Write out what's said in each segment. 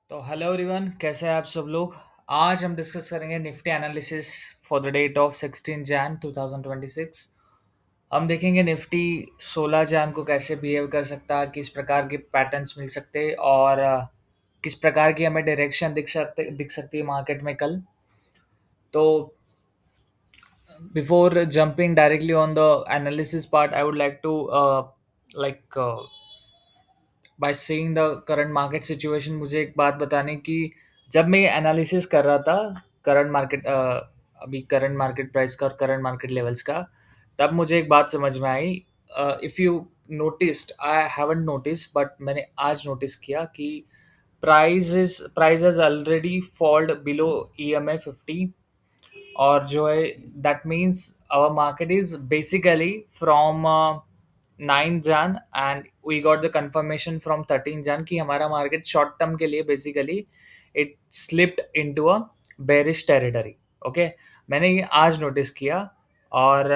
तो hello everyone, कैसे हैं आप सब लोग। आज हम डिस्कस करेंगे Nifty analysis for the date of 16 Jan 2026। हम देखेंगे निफ्टी 16 जैन को कैसे बिहेव कर सकता है, किस प्रकार के पैटर्न्स मिल सकते हैं और किस प्रकार की हमें डायरेक्शन दिख सकती है मार्केट में कल। तो before jumping directly on the analysis part, I would like to like by seeing the current market situation मुझे एक बात बताने की। जब मैं एनालिसिस कर रहा था करंट मार्केट अभी करंट मार्केट प्राइस का और करंट मार्केट लेवल्स का, तब मुझे एक बात समझ में आई। If you noticed, I haven't notice but मैंने आज नोटिस किया कि price has already falled below EMA 50। और जो है that means our market is basically from 9 Jan and we got the confirmation from 13 Jan कि हमारा मार्केट शॉर्ट टर्म के लिए basically it slipped into a bearish territory. Okay, मैंने ये आज नोटिस किया। और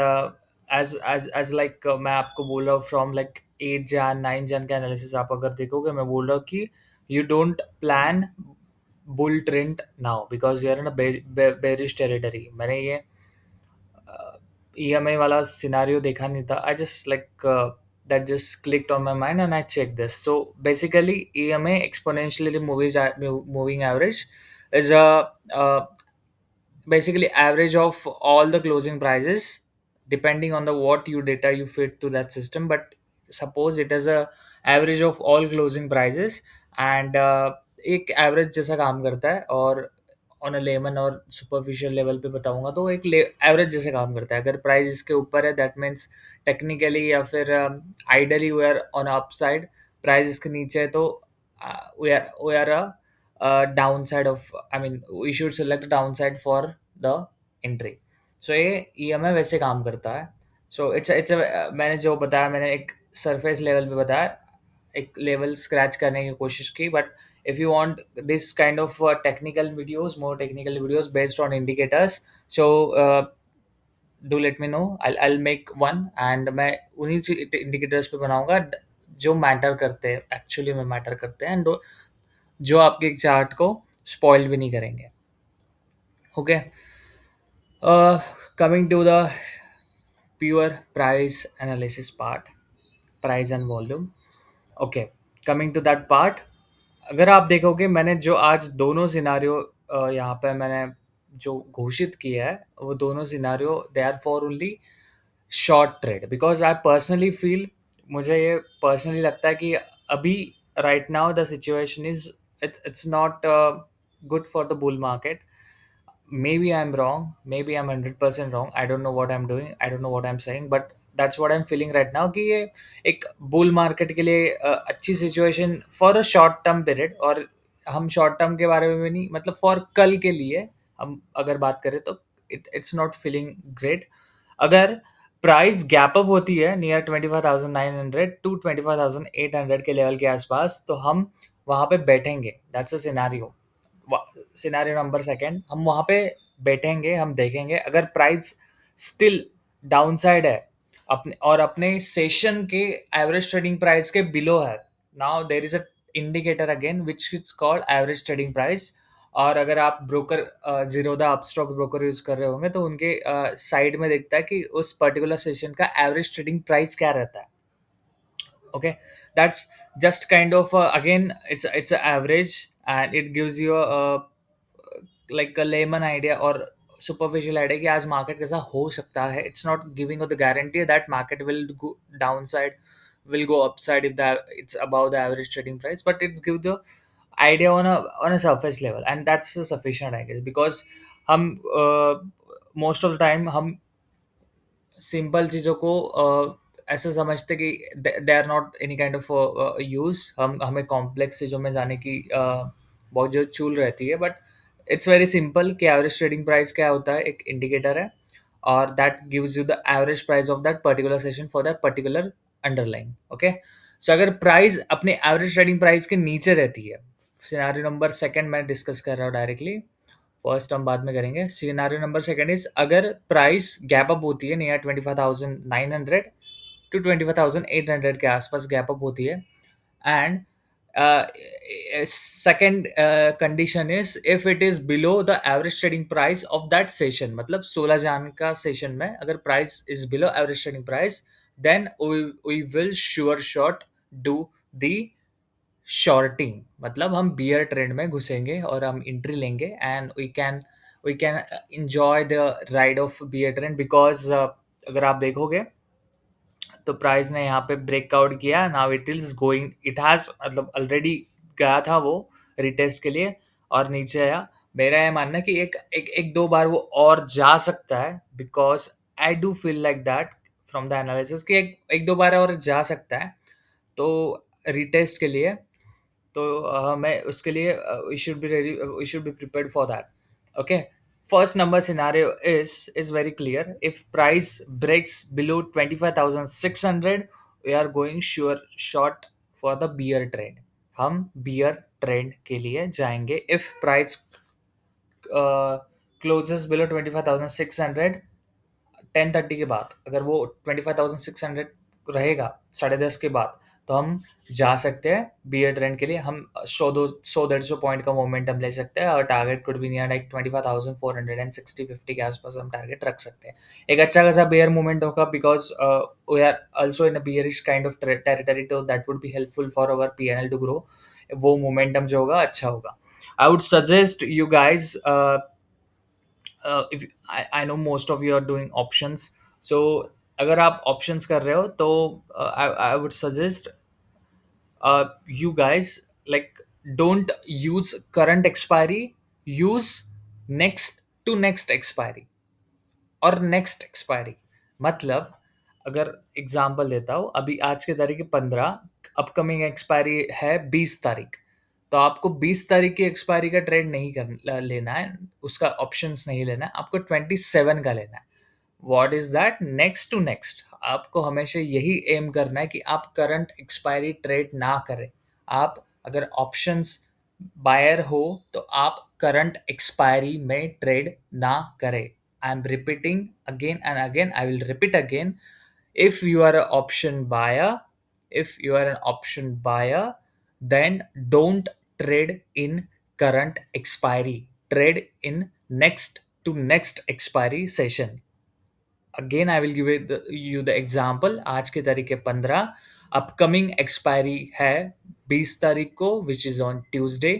एज एज एज लाइक मैं आपको बोल रहा हूँ फ्रॉम लाइक 8 जैन 9 जैन का एनालिसिस आप अगर देखोगे, मैं बोल रहा हूँ कि you don't plan bull trend now because you are in a bearish territory. मैंने ये EMI वाला सिनेरियो देखा नहीं था। I just like that just clicked on my mind and I checked this. So basically, EMA exponentially moving average is a basically average of all the closing prices depending on the what you data you fit to that system. But suppose it is a average of all closing prices and एक average जैसा काम करता है। और on a lemon और superficial level पे बताऊंगा तो एक एवरेज जैसे काम करता है। अगर प्राइस इसके ऊपर है दैट मीन्स टेक्निकली या फिर ideally we are on upside. Price इसके नीचे है तो we are downside of, I mean, we should select the downside for the entry. So ये EMI वैसे काम करता है। So it's a मैंने जो बताया मैंने एक सरफेस लेवल पे बताया, एक लेवल स्क्रैच करने की कोशिश की। But if you want this kind of technical videos, more technical videos based on indicators, so do let me know. I'll make one and मैं उन्हीं इंडिकेटर्स पे बनाऊंगा जो मैटर करते हैं, एक्चुअली में मैटर करते हैं, and जो आपके चार्ट को स्पॉइल भी नहीं करेंगे। Okay, coming to the pure price analysis part, price and volume. Okay, coming to that part, अगर आप देखोगे मैंने जो आज दोनों सिनारियो यहाँ पे मैंने जो घोषित किया है वो दोनों scenario they are for only short trade because I personally feel, मुझे ये पर्सनली लगता है कि अभी right now the situation is it's not good for the bull market. Maybe I'm wrong, maybe I'm 100% wrong, I don't know what I'm doing, I don't know what I'm saying, but that's what I'm feeling right now कि ये एक bull market के लिए अच्छी situation for a short term period. और हम short term के बारे में भी नहीं, मतलब फॉर कल के लिए हम अगर बात करें तो इट्स नॉट फीलिंग ग्रेट। अगर प्राइस गैप अप होती है नियर 25,900 टू 25,800 के लेवल के आसपास तो हम वहाँ पे बैठेंगे। That's a scenario, scenario number second, हम वहाँ पे बैठेंगे, हम देखेंगे अगर प्राइस स्टिल डाउनसाइड है अपने और अपने सेशन के एवरेज ट्रेडिंग प्राइस के बिलो है, now there is a indicator again which is called average trading price. और अगर आप broker Zerodha Upstox broker use कर रहे होंगे तो उनके साइड में दिखता है कि उस पर्टिकुलर सेशन का एवरेज ट्रेडिंग प्राइस क्या रहता है। Okay, that's just kind of again it's an average and it gives you a like a layman idea or superficial idea कि आज मार्केट कैसा हो सकता है। It's not giving the guarantee that market will go downside, will go upside if that it's above the average trading price, but it's give the idea on a surface level and that's sufficient I guess because हम most of the time हम simple चीज़ों को ऐसा समझते कि they are not any kind of use. हम हमें complex चीज़ों में जाने की बहुत जो चूल रहती है। बट इट्स वेरी सिंपल कि एवरेज ट्रेडिंग प्राइस क्या होता है, एक इंडिकेटर है और that gives you the average price of that particular session for that particular underline. Okay, so अगर प्राइस अपने एवरेज ट्रेडिंग प्राइस के नीचे रहती है, सिनेरियो नंबर सेकंड मैं डिस्कस कर रहा हूँ डायरेक्टली, फर्स्ट हम बाद में करेंगे। सिनेरियो नंबर सेकंड इज अगर प्राइस गैप अप होती है नियर 25,900 टू 25,800 के आसपास गैप अप होती है and uh, second condition is if it is below the average trading price of that session, मतलब 16 जान का सेशन में अगर price is below average trading price, then we will sure shot do the shorting, मतलब हम beer trend में घुसेंगे और हम एंट्री लेंगे and we can enjoy the ride of bear trend because अगर आप देखोगे तो प्राइस ने यहाँ पे ब्रेकआउट किया, now it is going, it has मतलब ऑलरेडी गया था वो रिटेस्ट के लिए और नीचे आया। मेरा ये मानना है कि एक एक एक दो बार वो और जा सकता है, because I do feel like that from the analysis कि एक एक दो बार और जा सकता है, तो रिटेस्ट के लिए। तो मैं उसके लिए we should be ready, we should be prepared for that. Okay, first number scenario is very clear. If price breaks below 25,600, we are going sure short for the bear trend, हम bear trend के लिए जाएंगे। if price closes below 25,600, 10:30 के बाद अगर वो 25,600 रहेगा 10:30 के बाद, तो हम जा सकते हैं बियर ट्रेंड के लिए। हम 100 150 पॉइंट का मोमेंटम ले सकते हैं और target could be near like 25,460 50 के आसपास हम टारगेट रख सकते हैं। एक अच्छा खासा बियर मूवमेंट होगा because we are also in a bearish kind of territory, तो that would be helpful for our PNL to grow. वो मोमेंटम जो होगा अच्छा होगा। I would suggest you guys, if I know most of you are doing options, so अगर आप options कर रहे हो तो I would suggest you guys like don't use current expiry, use next to next expiry और next expiry. मतलब अगर example देता हूँ, अभी आज की तारीख है 15, अपकमिंग एक्सपायरी है 20 तारीख, तो आपको 20 तारीख की एक्सपायरी का ट्रेड नहीं लेना है, उसका ऑप्शंस नहीं लेना है, आपको 27 का लेना है। What is that? Next to next. आपको हमेशा यही एम करना है कि आप करंट एक्सपायरी ट्रेड ना करें। आप अगर ऑप्शंस बायर हो तो आप करंट एक्सपायरी में ट्रेड ना करें। I am repeating again and again, I will repeat again. if you are an option buyer if you are an option buyer, then don't trade in current expiry, trade in next to next expiry session। Again I will give you the example. आज की तारीख है 15, upcoming expiry है 20 तारीख को, which is on Tuesday.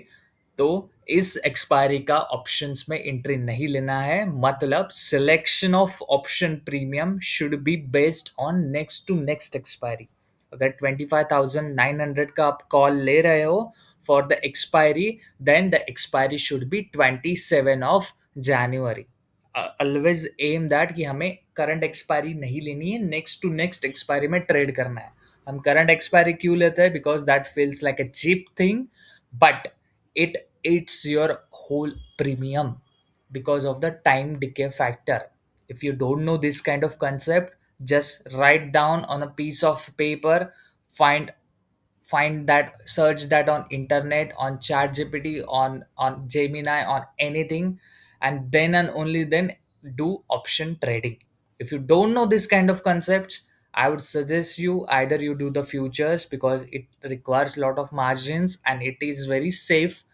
तो इस expiry का ऑप्शंस में एंट्री नहीं लेना है, मतलब selection of option premium should be based on next to next expiry. अगर 25,900 का आप कॉल ले रहे हो for the expiry, then the expiry should be 27 of January. Always aim that कि हमें करंट एक्सपायरी नहीं लेनी है, नेक्स्ट टू नेक्स्ट एक्सपायरी में ट्रेड करना है। हम करंट एक्सपायरी क्यों लेते हैं? Because that feels like a cheap thing, but it eats your whole premium because of the time decay factor. If you don't know this kind of concept, just write down on a piece of paper, find that, search that on internet, on chat gpt, on Gemini, on anything, and then and only then do option trading. If you don't know this kind of concepts, I would suggest you either you do the futures because it requires a lot of margins and it is very safe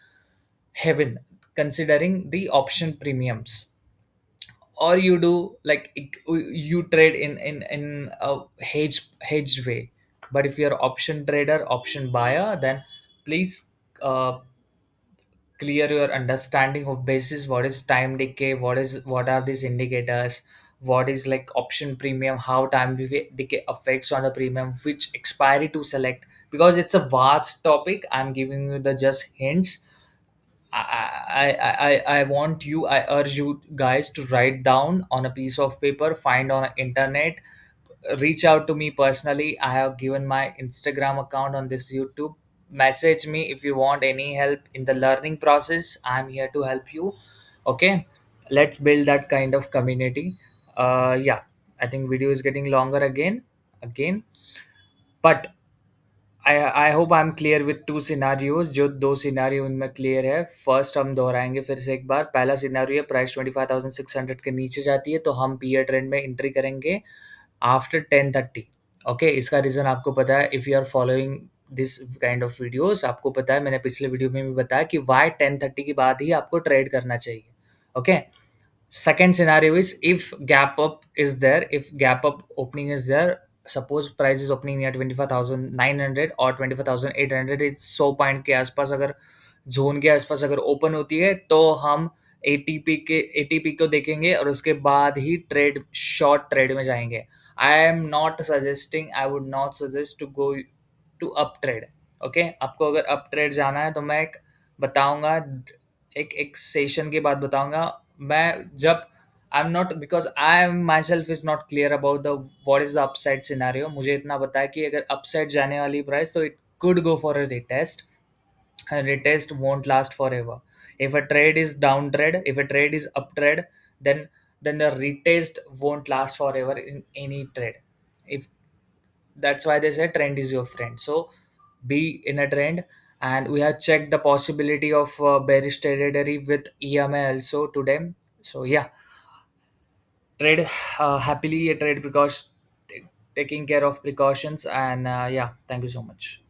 heaven considering the option premiums, or you do like you trade in a hedge way. But if you're option trader, option buyer, then please clear your understanding of basis, what is time decay, what are these indicators, what is like option premium, how time decay affects on the premium, which expiry to select, because it's a vast topic. I'm giving you the just hints. I want you, I urge you guys to write down on a piece of paper, find on internet, reach out to me personally. I have given my Instagram account on this YouTube. Message me if you want any help in the learning process. I'm here to help you. Okay, let's build that kind of community. Yeah, I think video is getting longer again, but I hope I am clear with to scenarios. जो दो scenario उनमें clear है। First हम दोहराएंगे फिर से एक बार। पहला सिनारियो है प्राइस 25,600 के नीचे जाती है तो हम पीयर ट्रेंड में एंट्री करेंगे आफ्टर 10:30। ओके, इसका रीज़न आपको पता है। If you are following this kind of videos. आपको पता है, मैंने पिछले वीडियो में भी बताया कि वाई 10:30 के बाद ही आपको ट्रेड करना चाहिए। Okay. Second scenario is if gap up is there, if gap up opening is there, suppose price is opening near 25,900 और 25,800, इस 100 पॉइंट के आसपास अगर जोन के आसपास अगर ओपन होती है तो हम एटीपी को देखेंगे और उसके बाद ही ट्रेड शॉर्ट ट्रेड में जाएंगे। I am not suggesting, I would not suggest to go to up trade. Okay, आपको अगर अप ट्रेड जाना है तो मैं एक बताऊंगा, एक एक सेशन के बाद बताऊंगा। मैं जब आई am not, because I am my self is not clear about the what is the upside scenario. मुझे इतना पता है कि अगर अपसाइड जाने वाली प्राइस तो it could go for a retest, and retest won't last forever. If a trade is down trade, if a trade is up trade, then the retest won't last forever in any trade. If That's why they say trend is your friend. So be in a trend. And we have checked the possibility of bearish territory with EMA also today. So yeah, trade happily, a trade because taking care of precautions. And yeah, thank you so much.